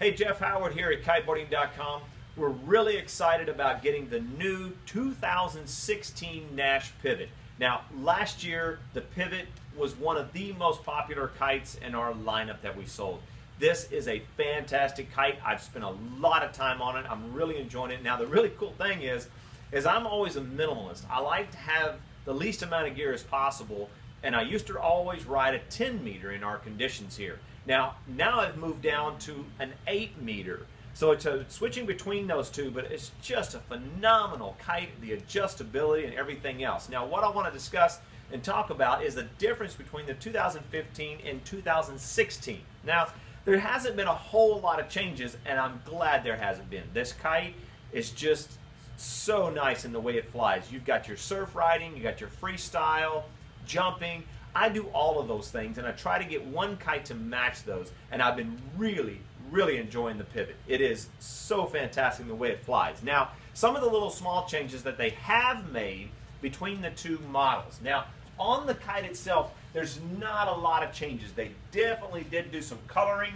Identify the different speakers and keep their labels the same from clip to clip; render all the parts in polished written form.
Speaker 1: Hey, Jeff Howard here at Kiteboarding.com. We're really excited about getting the new 2016 Naish Pivot. Now, last year, the Pivot was one of the most popular kites in our lineup that we sold. This is a fantastic kite. I've spent a lot of time on it. I'm really enjoying it. Now, the really cool thing is I'm always a minimalist. I like to have the least amount of gear as possible, and I used to always ride a 10 meter in our conditions here. Now I've moved down to an 8 meter. So it's switching between those two, but it's just a phenomenal kite, the adjustability and everything else. Now what I want to discuss and talk about is the difference between the 2015 and 2016. Now, there hasn't been a whole lot of changes, and I'm glad there hasn't been. This kite is just so nice in the way it flies. You've got your surf riding, you got your freestyle, jumping. I do all of those things, and I try to get one kite to match those, and I've been really enjoying the Pivot. It is so fantastic the way it flies. Now, some of the little small changes that they have made between the two models. Now, on the kite itself, there's not a lot of changes. They definitely did do some coloring.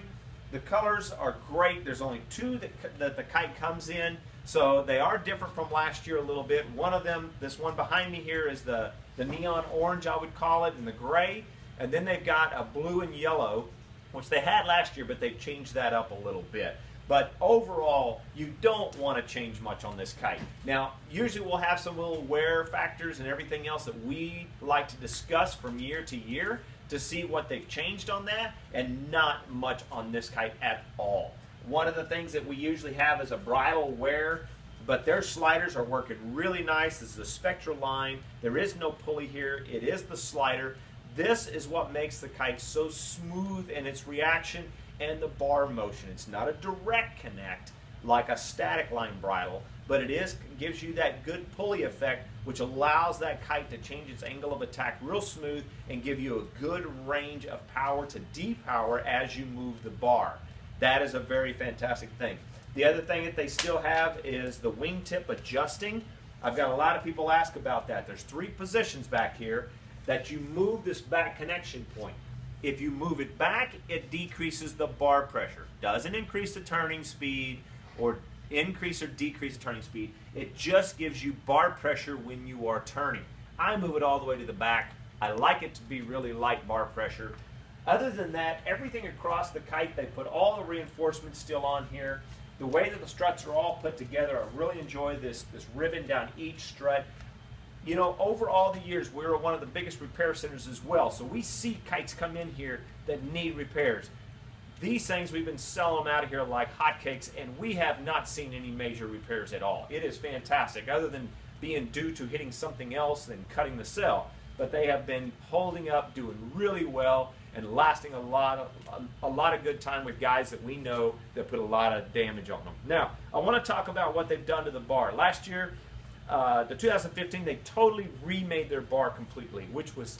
Speaker 1: The colors are great. There's only two that the kite comes in, so they are different from last year a little bit. One of them, this one behind me here, is the neon orange, I would call it, and the gray. And then they've got a blue and yellow, which they had last year, but they've changed that up a little bit. But overall, you don't want to change much on this kite. Now, usually we'll have some little wear factors and everything else that we like to discuss from year to year to see what they've changed on that, and not much on this kite at all. One of the things that we usually have is a bridle wear, but their sliders are working really nice. This is a Spectra line. There is no pulley here. It is the slider. This is what makes the kite so smooth in its reaction and the bar motion. It's not a direct connect like a static line bridle, but it gives you that good pulley effect, which allows that kite to change its angle of attack real smooth and give you a good range of power to depower as you move the bar. That is a very fantastic thing. The other thing that they still have is the wingtip adjusting. I've got a lot of people ask about that. There's 3 positions back here that you move this back connection point. If you move it back, it decreases the bar pressure. Doesn't increase the turning speed or increase or decrease the turning speed. It just gives you bar pressure when you are turning. I move it all the way to the back. I like it to be really light bar pressure. Other than that, everything across the kite, they put all the reinforcements still on here. The way that the struts are all put together, I really enjoy this ribbon down each strut. You know, over all the years, we're one of the biggest repair centers as well, so we see kites come in here that need repairs. These things, we've been selling them out of here like hotcakes, and we have not seen any major repairs at all. It is fantastic, other than being due to hitting something else and cutting the cell. But they have been holding up, doing really well, and lasting a lot of good time with guys that we know that put a lot of damage on them. Now, I want to talk about what they've done to the bar. Last year, the 2015, they totally remade their bar completely, which was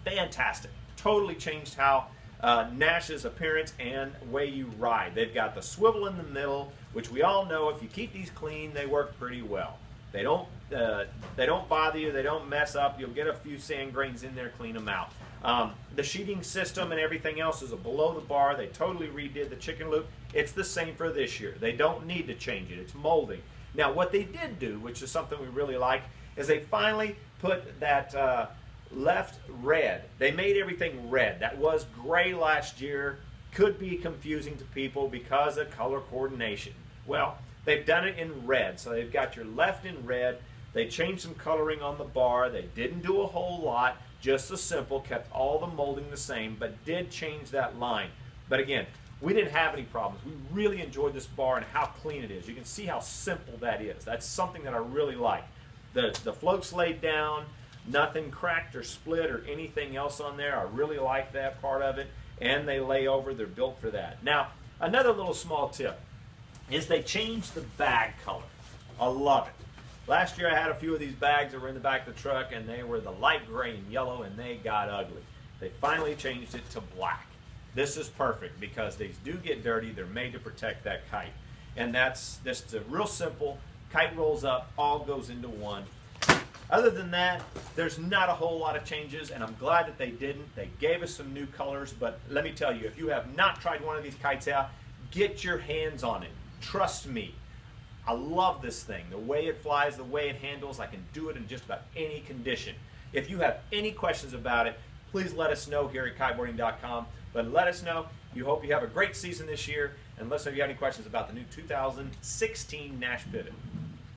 Speaker 1: fantastic. Totally changed how Naish's appearance and way you ride. They've got the swivel in the middle, which we all know if you keep these clean, they work pretty well. They don't bother you. They don't mess up. You'll get a few sand grains in there, clean them out. The sheeting system and everything else is a below the bar. They totally redid the chicken loop. It's the same for this year. They don't need to change it. It's molding. Now, what they did do, which is something we really like, is they finally put that left red. They made everything red. That was gray last year. Could be confusing to people because of color coordination. Well, they've done it in red. So they've got your left in red. They changed some coloring on the bar. They didn't do a whole lot, just a simple, kept all the molding the same, but did change that line. But again, we didn't have any problems. We really enjoyed this bar and how clean it is. You can see how simple that is. That's something that I really like. The float's laid down, nothing cracked or split or anything else on there. I really like that part of it. And they lay over. They're built for that. Now, another little small tip is they changed the bag color. I love it. Last year I had a few of these bags that were in the back of the truck, and they were the light gray and yellow, and they got ugly. They finally changed it to black. This is perfect because these do get dirty. They're made to protect that kite. And that's just a real simple. Kite rolls up, all goes into one. Other than that, there's not a whole lot of changes, and I'm glad that they didn't. They gave us some new colors, but let me tell you, if you have not tried one of these kites out, Get your hands on it. Trust me. I love this thing. The way it flies, the way it handles, I can do it in just about any condition. If you have any questions about it, please let us know here at Kiteboarding.com. But let us know. You hope you have a great season this year, and let us know if you have any questions about the new 2016 Naish Pivot.